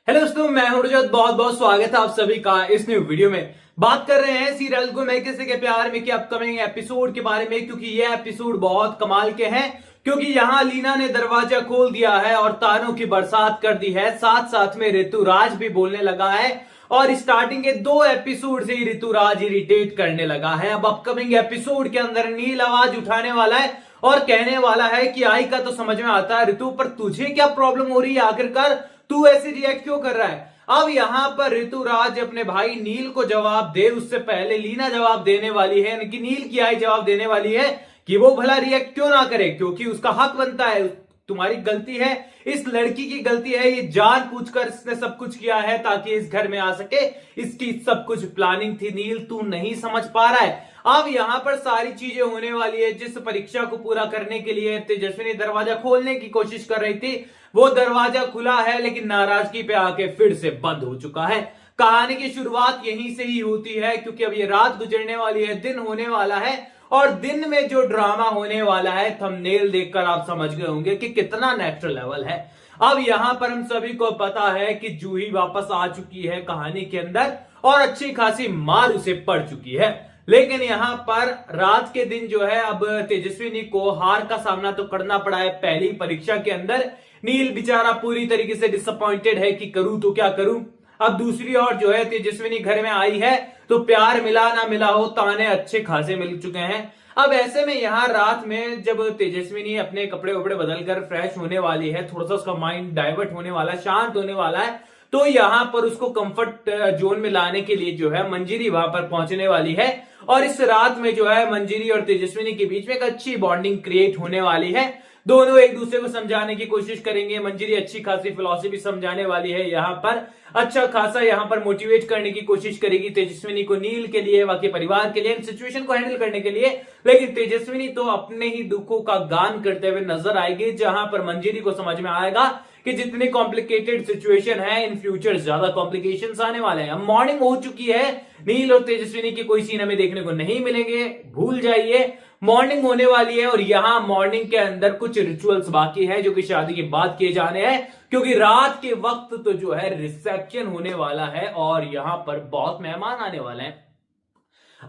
Hello दोस्तों, मैं हूं रजत। बहुत बहुत स्वागत है आप सभी का इस न्यू वीडियो में। बात कर रहे हैं सीरियल को मैं किसी के प्यार में के अपकमिंग एपिसोड के बारे में, क्योंकि ये एपिसोड बहुत कमाल के हैं। क्योंकि यहां लीना ने दरवाजा खोल दिया है और तारों की बरसात कर दी है। साथ साथ में ऋतुराज भी बोलने लगा है और स्टार्टिंग के 2 एपिसोड से ही ऋतुराज इरिटेट करने लगा है। अब अपकमिंग एपिसोड के अंदर नील आवाज उठाने वाला है और कहने वाला है कि आई का तो समझ में आता है ऋतु, पर तुझे क्या प्रॉब्लम हो रही है? आखिरकार तू ऐसे रिएक्ट क्यों कर रहा है? अब यहां पर ऋतुराज अपने भाई नील को जवाब दे उससे पहले लीना जवाब देने वाली है, यानी कि नील की आई जवाब देने वाली है कि वो भला रिएक्ट क्यों ना करे, क्योंकि उसका हक बनता है। तुम्हारी गलती है, इस लड़की की गलती है, ये जानबूझकर इसने सब कुछ किया है ताकि इस घर में आ सके। इसकी सब कुछ प्लानिंग थी नील, तू नहीं समझ पा रहा है। अब यहां पर सारी चीजें होने वाली है। जिस परीक्षा को पूरा करने के लिए तेजस्विनी दरवाजा खोलने की कोशिश कर रही थी, वो दरवाजा खुला है लेकिन नाराजगी पे आके फिर से बंद हो चुका है। कहानी की शुरुआत यहीं से ही होती है, क्योंकि अब ये रात गुजरने वाली है, दिन होने वाला है और दिन में जो ड्रामा होने वाला है थंबनेल देखकर आप समझ गए होंगे कि कितना नेक्स्ट लेवल है। अब यहां पर हम सभी को पता है कि जूही वापस आ चुकी है कहानी के अंदर और अच्छी खासी मार उसे पड़ चुकी है। लेकिन यहां पर रात के दिन जो है, अब तेजस्विनी को हार का सामना तो करना पड़ा है पहली परीक्षा के अंदर। नील बेचारा पूरी तरीके से डिसअपॉइंटेड है कि करूं तो क्या करूं। अब दूसरी ओर जो है तेजस्विनी घर में आई है तो प्यार मिला ना मिला हो, ताने अच्छे खासे मिल चुके हैं। अब ऐसे में यहां रात में जब तेजस्विनी अपने कपड़े वपड़े बदलकर फ्रेश होने वाली है, थोड़ा सा उसका माइंड डाइवर्ट होने वाला है, शांत होने वाला है, तो यहां पर उसको कंफर्ट जोन में लाने के लिए जो है मंजिरी वहां पर पहुंचने वाली है। और इस रात में जो है मंजिरी और तेजस्विनी के बीच में एक अच्छी बॉन्डिंग क्रिएट होने वाली है। दोनों एक दूसरे को समझाने की कोशिश करेंगे। मंजिरी अच्छी खासी फिलॉसफी समझाने वाली है, यहां पर अच्छा खासा यहां पर मोटिवेट करने की कोशिश करेगी तेजस्विनी को, नील के लिए, बाकी परिवार के लिए, इन सिचुएशन को हैंडल करने के लिए। लेकिन तेजस्विनी तो अपने ही दुखों का गान करते हुए नजर आएगी, जहां पर मंजिरी को समझ में आएगा कि जितनी कॉम्प्लिकेटेड सिचुएशन है, इन फ्यूचर ज्यादा कॉम्प्लिकेशंस आने वाले हैं। अब मॉर्निंग हो चुकी है, नील और तेजस्विनी के कोई सीन हमें देखने को नहीं मिलेंगे, भूल जाइए। मॉर्निंग होने वाली है और यहां मॉर्निंग के अंदर कुछ रिचुअल्स बाकी है जो कि शादी के बाद किए जाने हैं, क्योंकि रात के वक्त तो जो है रिसेप्शन होने वाला है और यहां पर बहुत मेहमान आने वाले हैं।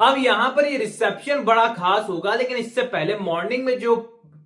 अब यहां पर ये रिसेप्शन बड़ा खास होगा, लेकिन इससे पहले मॉर्निंग में जो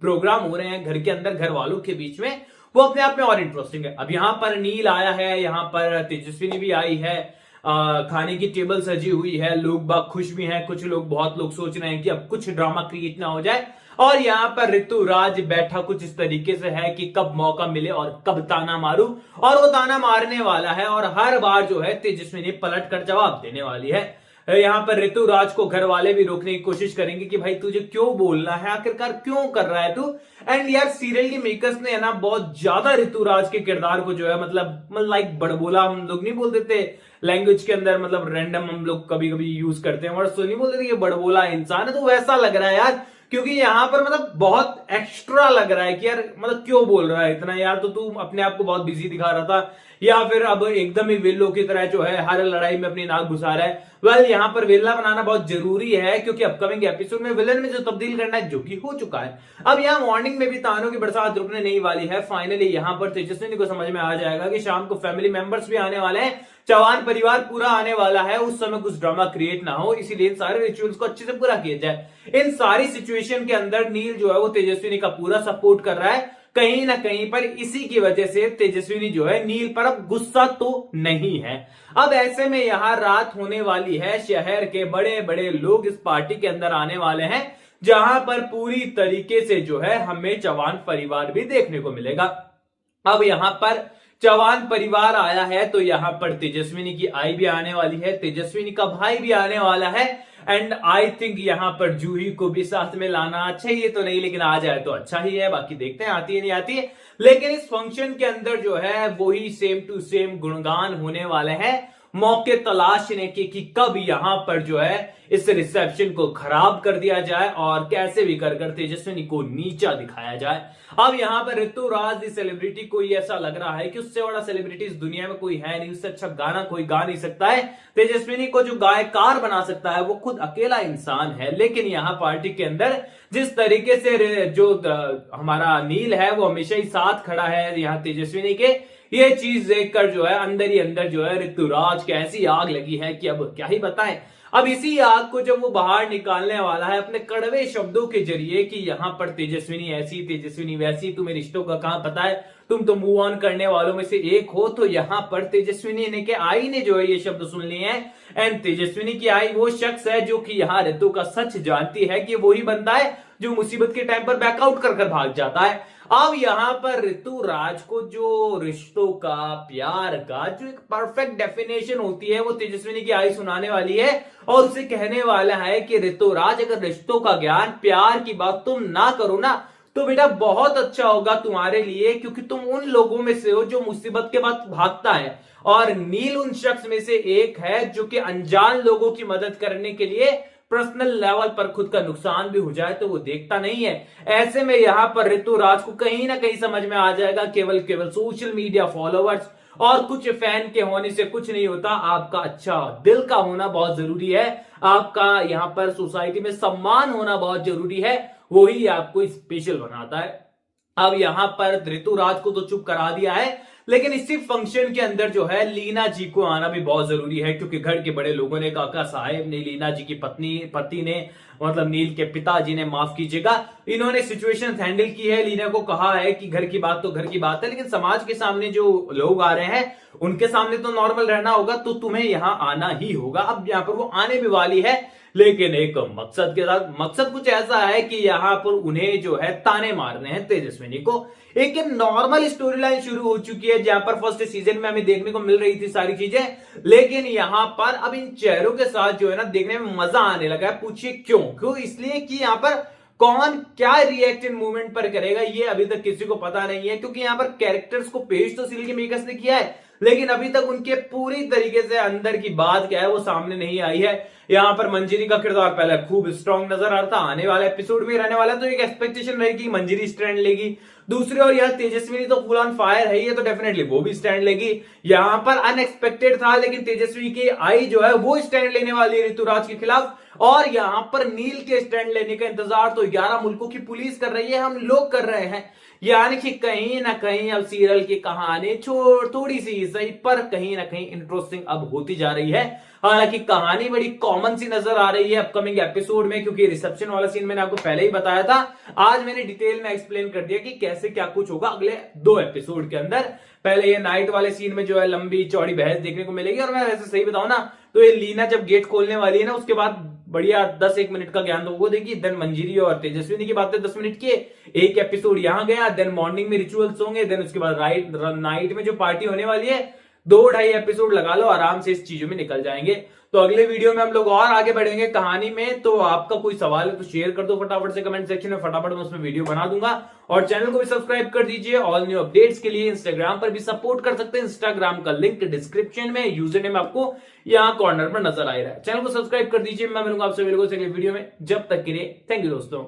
प्रोग्राम हो रहे हैं घर के अंदर घर वालों के बीच में, वो अपने आप में और इंटरेस्टिंग है। अब यहां पर नील आया है, यहां पर तेजस्विनी भी आई है, खाने की टेबल सजी हुई है, लोग बाग खुश भी हैं, कुछ लोग, बहुत लोग सोच रहे हैं कि अब कुछ ड्रामा क्रिएट ना हो जाए। और यहां पर ऋतुराज बैठा कुछ इस तरीके से है कि कब मौका मिले और कब ताना मारूं, और वो ताना मारने वाला है और हर बार जो है तेजस्विनी पलट कर जवाब देने वाली है। यहां पर ऋतुराज को घर वाले भी रोकने की कोशिश करेंगे कि भाई तुझे क्यों बोलना है, आखिरकार क्यों कर रहा है तू। एंड यार सीरियल के मेकर्स ने है ना बहुत ज्यादा ऋतुराज के किरदार को जो है मतलब लाइक बड़बोला, हम लोग नहीं बोल देते लैंग्वेज के अंदर, मतलब रैंडम हम लोग कभी कभी यूज करते हैं वर्ड्स, तो नहीं बोल देते कि बड़बोला इंसान है, तो वैसा लग रहा है यार। क्योंकि यहां पर मतलब बहुत एक्स्ट्रा लग रहा है कि यार मतलब क्यों बोल रहा है इतना, यार तो तू अपने आप को बहुत बिजी दिखा रहा था, या फिर अब एकदम ही वेल्लो की तरह जो है हर लड़ाई में अपनी नाक घुसा रहा है। वेल यहां पर वेल्ला बनाना बहुत जरूरी है, क्योंकि अपकमिंग एपिसोड में विलन में जो तब्दील करना है जो कि हो चुका है। अब यहां मॉर्निंग में भी तानों की बरसात रुकने नहीं वाली है। फाइनली यहां पर तेजस्विनी को समझ में आ जाएगा कि शाम को फैमिली मेंबर्स भी आने वाले हैं, चौहान परिवार पूरा आने वाला है, उस समय कुछ ड्रामा क्रिएट ना हो, इसीलिए इन सारे रिचुअल्स को अच्छे से पूरा किया जाए। इन सारी सिचुएशन के अंदर नील जो है वो तेजस्विनी का पूरा सपोर्ट कर रहा है। कहीं ना कहीं पर इसी की वजह से तेजस्विनी जो है नील पर अब गुस्सा तो नहीं है। अब ऐसे में यहां रात होने वाली है, शहर के बड़े बड़े लोग इस पार्टी के अंदर आने वाले हैं, जहां पर पूरी तरीके से जो है हमें चौहान परिवार भी देखने को मिलेगा। अब यहां पर चौहान परिवार आया है तो यहां पर तेजस्विनी की आई भी आने वाली है, तेजस्विनी का भाई भी आने वाला है, एंड आई थिंक यहां पर जूही को भी साथ में लाना चाहिए तो नहीं, लेकिन आ जाए तो अच्छा ही है, बाकी देखते हैं आती है नहीं आती है। लेकिन इस फंक्शन के अंदर जो है वही सेम टू सेम गुणगान होने वाले हैं, मौके तलाशने के कि कब यहां पर जो है इस रिसेप्शन को खराब कर दिया जाए और कैसे भी कर तेजस्विनी को नीचा दिखाया जाए। अब यहां पर ऋतुराज दी सेलिब्रिटी को ऐसा लग रहा है कि उससे बड़ा सेलिब्रिटी इस दुनिया में कोई है नहीं, उससे अच्छा गाना कोई गा नहीं सकता है। तेजस्विनी को जो गायकार बना सकता है वो खुद अकेला इंसान है। लेकिन यहां पार्टी के अंदर जिस तरीके से जो हमारा नील है वो हमेशा ही साथ खड़ा है यहाँ तेजस्विनी के, ये चीज देखकर जो है अंदर ही अंदर जो है ऋतुराज की ऐसी आग लगी है कि अब क्या ही बताएं। अब इसी आग को जब वो बाहर निकालने वाला है अपने कड़वे शब्दों के जरिए कि यहाँ पर तेजस्विनी ऐसी तेजस्विनी वैसी, तुम्हें रिश्तों का कहां पता है, तुम तो मूव ऑन करने वालों में से एक हो, तो यहाँ पर तेजस्विनी ने के आई ने जो है ये शब्द सुन लिए हैं। एंड तेजस्विनी की आई वो शख्स है जो कि यहाँ ऋतु का सच जानती है कि वही बंदा है जो मुसीबत के टाइम पर बैकआउट कर भाग जाता है। अब यहाँ पर ऋतुराज को जो रिश्तों का, प्यार का जो एक परफेक्ट डेफिनेशन होती है वो तेजस्विनी की आई सुनाने वाली है और उसे कहने वाला है कि ऋतुराज अगर रिश्तों का ज्ञान, प्यार की बात तुम ना करो ना तो बेटा बहुत अच्छा होगा तुम्हारे लिए, क्योंकि तुम उन लोगों में से हो जो मुसीबत के बाद भागता है और नील उन शख्स में से एक है जो कि अनजान लोगों की मदद करने के लिए पर्सनल लेवल पर खुद का नुकसान भी हो जाए तो वो देखता नहीं है। ऐसे में यहां पर ऋतुराज को कहीं ना कहीं समझ में आ जाएगा केवल सोशल मीडिया फॉलोअर्स और कुछ फैन के होने से कुछ नहीं होता, आपका अच्छा दिल का होना बहुत जरूरी है, आपका यहां पर सोसाइटी में सम्मान होना बहुत जरूरी है, वही आपको स्पेशल बनाता है। अब यहां पर ऋतुराज को तो चुप करा दिया है, लेकिन इसी फंक्शन के अंदर जो है लीना जी को आना भी बहुत जरूरी है, क्योंकि घर के बड़े लोगों ने, काका साहेब ने, लीना जी की पति ने, मतलब नील के पिताजी ने, माफ कीजिएगा, इन्होंने सिचुएशन हैंडल की है। लीना को कहा है कि घर की बात तो घर की बात है, लेकिन समाज के सामने जो लोग आ रहे हैं उनके सामने तो नॉर्मल रहना होगा, तो तुम्हें यहां आना ही होगा। अब यहां पर वो आने भी वाली है, लेकिन एक मकसद के साथ। मकसद कुछ ऐसा है कि यहां पर उन्हें जो है ताने मारने हैं तेजस्विनी को। एक नॉर्मल स्टोरी लाइन शुरू हो चुकी है जहां पर फर्स्ट सीजन में हमें देखने को मिल रही थी सारी चीजें, लेकिन यहां पर अब इन चेहरों के साथ जो है ना देखने में मजा आने लगा है। पूछिए क्यों? इसलिए कि यहां पर कौन क्या रिएक्ट इन मूवमेंट पर करेगा ये अभी तक किसी को पता नहीं है, क्योंकि यहां पर कैरेक्टर्स को पेश तो सिल्की मेकर्स ने किया है, लेकिन अभी तक उनके पूरी तरीके से अंदर की बात क्या है वो सामने नहीं आई है। यहां पर मंजरी का किरदार पहले खूब स्ट्रांग नजर आ रहा था, आने वाले एपिसोड में रहने वाला, तो एक एक्सपेक्टेशन रहेगी मंजरी स्टैंड लेगी। दूसरी ओर यह तेजस्विनी तो फुल ऑन फायर है, ये तो डेफिनेटली वो भी स्टैंड लेगी। यहां पर अनएक्सपेक्टेड था, लेकिन तेजस्वी की आई जो है वो स्टैंड लेने वाली है ऋतुराज के खिलाफ, और यहां पर नील के स्टैंड लेने का इंतजार तो 11 मुल्कों की पुलिस कर रही है, हम लोग कर रहे हैं। यानी कि कहीं ना कहीं अब सीरियल की कहानी थोड़ी सी सही पर कहीं ना कहीं इंटरेस्टिंग अब होती जा रही है। हालांकि कहानी बड़ी कॉमन सी नजर आ रही है अपकमिंग एपिसोड में, क्योंकि रिसेप्शन वाला सीन मैंने आपको पहले ही बताया था, आज मैंने डिटेल में एक्सप्लेन कर दिया कि कैसे क्या कुछ होगा अगले 2 एपिसोड के अंदर। पहले ये नाइट वाले सीन में जो है लंबी चौड़ी बहस देखने को मिलेगी, और मैं वैसे सही बताऊं ना तो ये लीना जब गेट खोलने वाली है ना उसके बाद बढ़िया 10-1 मिनट का ज्ञान तो वो देगी, देन मंजीरी और तेजस्विनी की बातें 10 मिनट की, एक एपिसोड यहां गया, देन मॉर्निंग में रिचुअल्स होंगे, देन उसके बाद नाइट में जो पार्टी होने वाली है 2-2.5 एपिसोड लगा लो, आराम से इस चीजों में निकल जाएंगे। तो अगले वीडियो में हम लोग और आगे बढ़ेंगे कहानी में। तो आपका कोई सवाल है तो शेयर कर दो फटाफट से कमेंट सेक्शन में, फटाफट मैं उसमें वीडियो बना दूंगा, और चैनल को भी सब्सक्राइब कर दीजिए। ऑल न्यू अपडेट्स के लिए इंस्टाग्राम पर भी सपोर्ट कर सकते हैं, इंस्टाग्राम का लिंक डिस्क्रिप्शन में, यूजर नेम आपको यहाँ कॉर्नर पर नजर आ रहा है। चैनल को सब्सक्राइब कर दीजिए। मैं मिलूंगा आपसे अगले वीडियो में, जब तक के लिए थैंक यू दोस्तों।